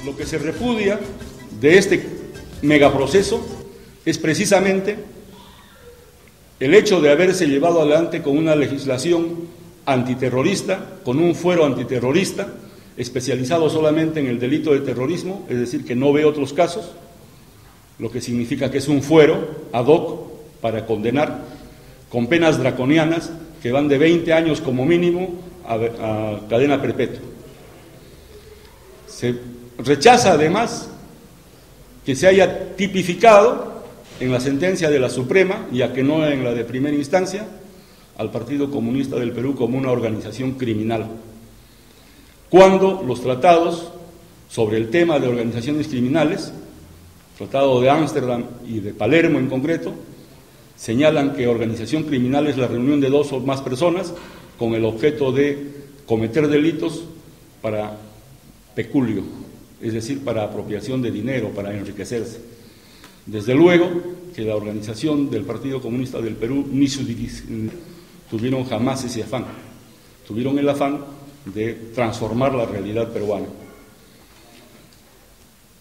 Lo que se repudia de este megaproceso es precisamente el hecho de haberse llevado adelante con una legislación antiterrorista, con un fuero antiterrorista, especializado solamente en el delito de terrorismo, es decir, que no ve otros casos, lo que significa que es un fuero ad hoc para condenar con penas draconianas que van de 20 años como mínimo a cadena perpetua. Se rechaza además que se haya tipificado en la sentencia de la Suprema, ya que no en la de primera instancia, al Partido Comunista del Perú como una organización criminal, cuando los tratados sobre el tema de organizaciones criminales, Tratado de Ámsterdam y de Palermo en concreto, señalan que organización criminal es la reunión de dos o más personas con el objeto de cometer delitos para peculio, es decir, para apropiación de dinero, para enriquecerse. Desde luego que la organización del Partido Comunista del Perú ni su dirigente tuvieron jamás ese afán, tuvieron el afán de transformar la realidad peruana.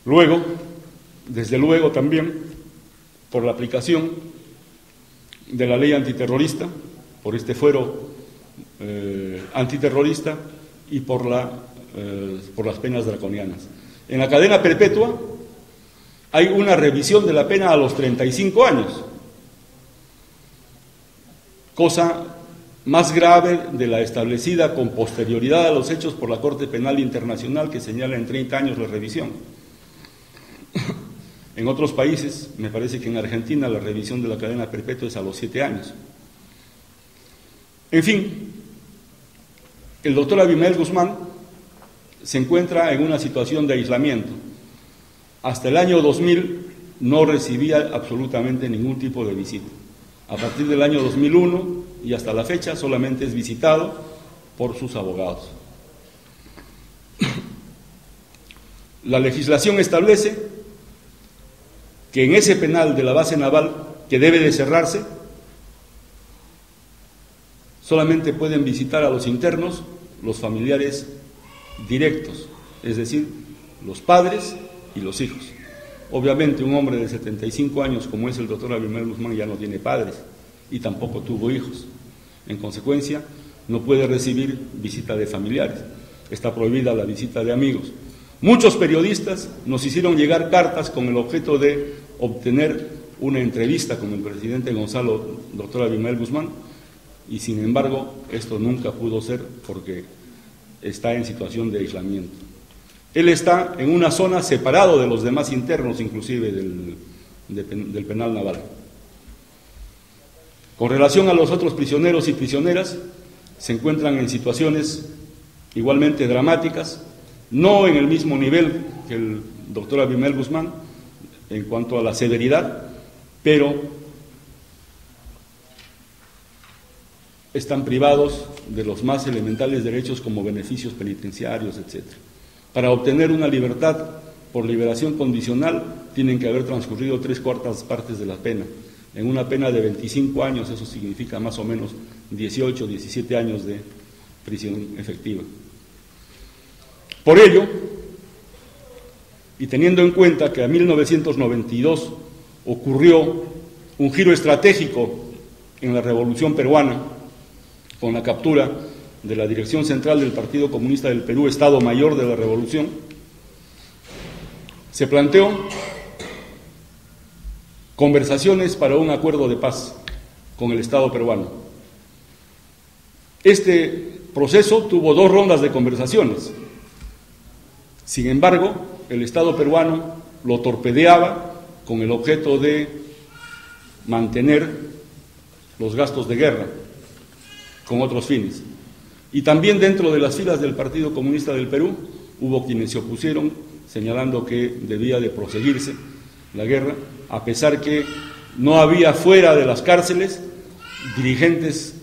Luego, desde luego también, por la aplicación de la ley antiterrorista, por este fuero antiterrorista y por las penas draconianas. En la cadena perpetua hay una revisión de la pena a los 35 años, cosa más grave de la establecida con posterioridad a los hechos por la Corte Penal Internacional, que señala en 30 años la revisión. En otros países, me parece que en Argentina la revisión de la cadena perpetua es a los 7 años. En fin, el doctor Abimael Guzmán se encuentra en una situación de aislamiento. Hasta el año 2000 no recibía absolutamente ningún tipo de visita. A partir del año 2001 y hasta la fecha solamente es visitado por sus abogados. La legislación establece que en ese penal de la base naval que debe de cerrarse, solamente pueden visitar a los internos los familiares directos, es decir, los padres y los hijos. Obviamente un hombre de 75 años como es el doctor Abimael Guzmán ya no tiene padres y tampoco tuvo hijos. En consecuencia, no puede recibir visita de familiares. Está prohibida la visita de amigos. Muchos periodistas nos hicieron llegar cartas con el objeto de obtener una entrevista con el presidente Gonzalo, doctor Abimael Guzmán, y sin embargo esto nunca pudo ser porque está en situación de aislamiento. Él está en una zona separado de los demás internos, inclusive del penal naval. Con relación a los otros prisioneros y prisioneras, se encuentran en situaciones igualmente dramáticas, no en el mismo nivel que el doctor Abimael Guzmán en cuanto a la severidad, pero están privados de los más elementales derechos como beneficios penitenciarios, etc. Para obtener una libertad por liberación condicional tienen que haber transcurrido 3/4 partes de la pena. En una pena de 25 años eso significa más o menos 18, 17 años de prisión efectiva. Por ello, y teniendo en cuenta que en 1992 ocurrió un giro estratégico en la Revolución Peruana, con la captura de la Dirección Central del Partido Comunista del Perú, Estado Mayor de la Revolución, se planteó conversaciones para un acuerdo de paz con el Estado peruano. Este proceso tuvo 2 rondas de conversaciones. Sin embargo, el Estado peruano lo torpedeaba con el objeto de mantener los gastos de guerra con otros fines. Y también dentro de las filas del Partido Comunista del Perú hubo quienes se opusieron, señalando que debía de proseguirse la guerra, a pesar que no había fuera de las cárceles dirigentes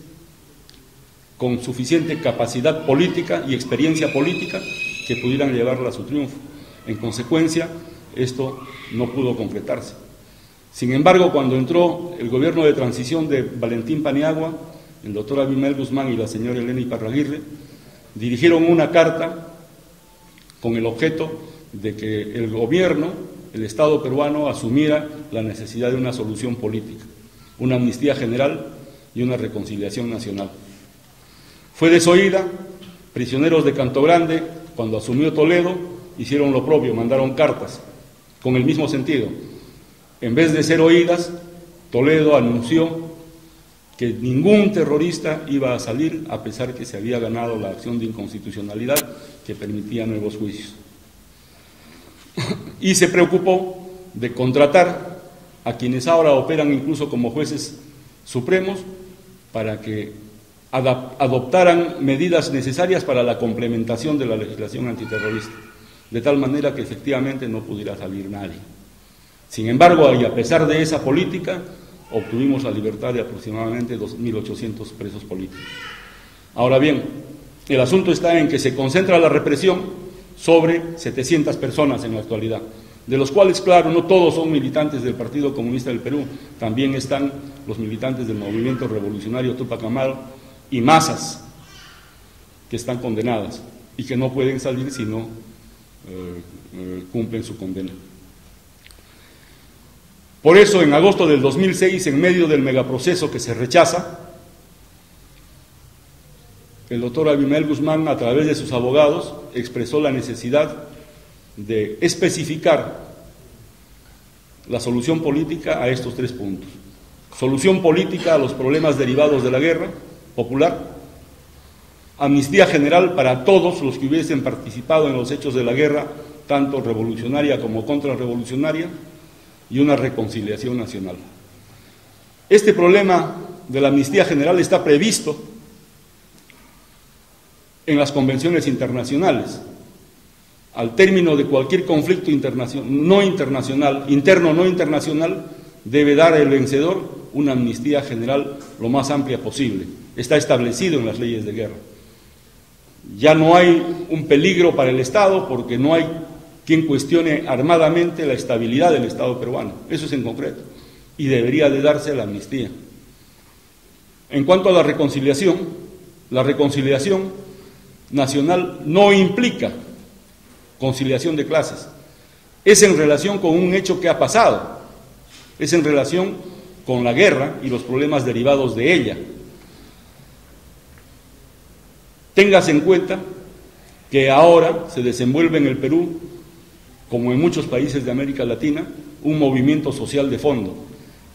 con suficiente capacidad política y experiencia política que pudieran llevarla a su triunfo. En consecuencia, esto no pudo concretarse. Sin embargo, cuando entró el gobierno de transición de Valentín Paniagua, el doctor Abimael Guzmán y la señora Elena Iparraguirre dirigieron una carta con el objeto de que el gobierno, el Estado peruano, asumiera la necesidad de una solución política, una amnistía general y una reconciliación nacional. Fue desoída. Prisioneros de Canto Grande, cuando asumió Toledo, hicieron lo propio, mandaron cartas con el mismo sentido. En vez de ser oídas, Toledo anunció que ningún terrorista iba a salir, a pesar que se había ganado la acción de inconstitucionalidad que permitía nuevos juicios. Y se preocupó de contratar a quienes ahora operan incluso como jueces supremos para que adoptaran medidas necesarias para la complementación de la legislación antiterrorista, de tal manera que efectivamente no pudiera salir nadie. Sin embargo, y a pesar de esa política, obtuvimos la libertad de aproximadamente 2.800 presos políticos. Ahora bien, el asunto está en que se concentra la represión sobre 700 personas en la actualidad, de los cuales, claro, no todos son militantes del Partido Comunista del Perú, también están los militantes del Movimiento Revolucionario Túpac Amaru y masas que están condenadas y que no pueden salir si no cumplen su condena. Por eso, en agosto del 2006, en medio del megaproceso que se rechaza, el doctor Abimael Guzmán, a través de sus abogados, expresó la necesidad de especificar la solución política a estos 3 puntos. Solución política a los problemas derivados de la guerra popular, amnistía general para todos los que hubiesen participado en los hechos de la guerra, tanto revolucionaria como contrarrevolucionaria, y una reconciliación nacional. Este problema de la amnistía general está previsto en las convenciones internacionales. Al término de cualquier conflicto interno no internacional, debe dar el vencedor una amnistía general lo más amplia posible. Está establecido en las leyes de guerra. Ya no hay un peligro para el Estado porque no hay quien cuestione armadamente la estabilidad del Estado peruano. Eso es en concreto. Y debería de darse la amnistía. En cuanto a la reconciliación nacional no implica conciliación de clases. Es en relación con un hecho que ha pasado. Es en relación con la guerra y los problemas derivados de ella. Téngase en cuenta que ahora se desenvuelve en el Perú, como en muchos países de América Latina, un movimiento social de fondo.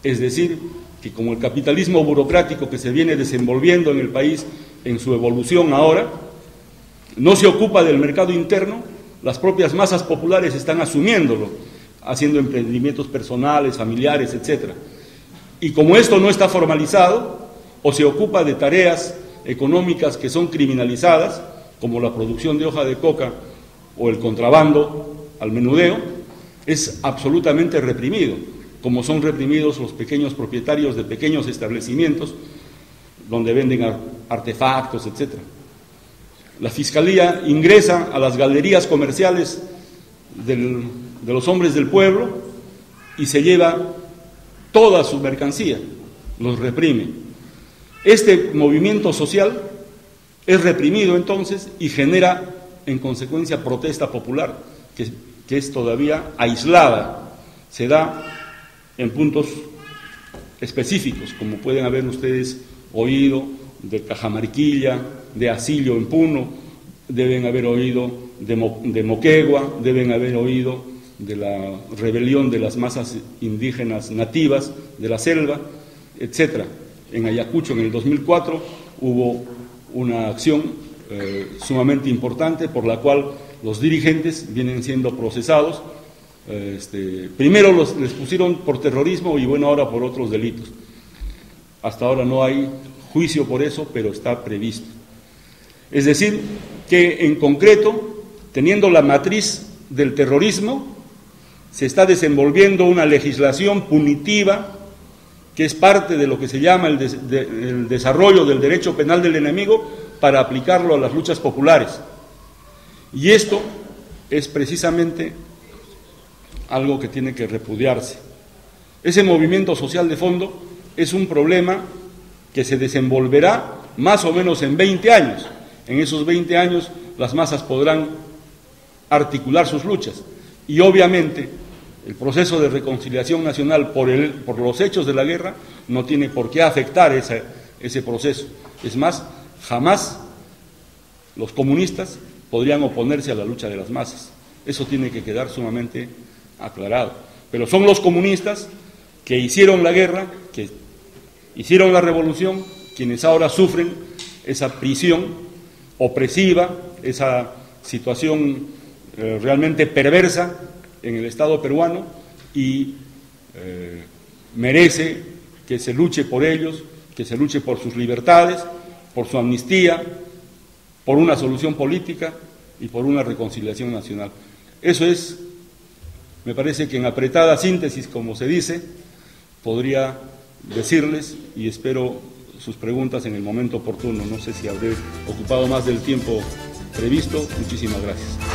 Es decir, que como el capitalismo burocrático que se viene desenvolviendo en el país en su evolución ahora, no se ocupa del mercado interno, las propias masas populares están asumiéndolo, haciendo emprendimientos personales, familiares, etc. Y como esto no está formalizado, o se ocupa de tareas económicas que son criminalizadas, como la producción de hoja de coca o el contrabando al menudeo, es absolutamente reprimido, como son reprimidos los pequeños propietarios de pequeños establecimientos donde venden artefactos, etc. La Fiscalía ingresa a las galerías comerciales de los hombres del pueblo y se lleva toda su mercancía, los reprime. Este movimiento social es reprimido entonces y genera en consecuencia protesta popular, que es todavía aislada, se da en puntos específicos, como pueden haber ustedes oído de Cajamarquilla, de Asillo en Puno, deben haber oído de Moquegua, deben haber oído de la rebelión de las masas indígenas nativas de la selva, etc. En Ayacucho, en el 2004, hubo una acción sumamente importante por la cual los dirigentes vienen siendo procesados. Primero les pusieron por terrorismo y bueno, ahora por otros delitos. Hasta ahora no hay juicio por eso, pero está previsto. Es decir, que en concreto, teniendo la matriz del terrorismo, se está desenvolviendo una legislación punitiva que es parte de lo que se llama el desarrollo del derecho penal del enemigo para aplicarlo a las luchas populares. Y esto es precisamente algo que tiene que repudiarse. Ese movimiento social de fondo es un problema que se desenvolverá más o menos en 20 años. En esos 20 años las masas podrán articular sus luchas. Y obviamente el proceso de reconciliación nacional por los hechos de la guerra no tiene por qué afectar ese proceso. Es más, jamás los comunistas podrían oponerse a la lucha de las masas. Eso tiene que quedar sumamente aclarado. Pero son los comunistas que hicieron la guerra, que hicieron la revolución, quienes ahora sufren esa prisión opresiva, esa situación realmente perversa en el Estado peruano, y merece que se luche por ellos, que se luche por sus libertades, por su amnistía, por una solución política y por una reconciliación nacional. Eso es, me parece que en apretada síntesis, como se dice, podría decirles, y espero sus preguntas en el momento oportuno. No sé si habré ocupado más del tiempo previsto. Muchísimas gracias.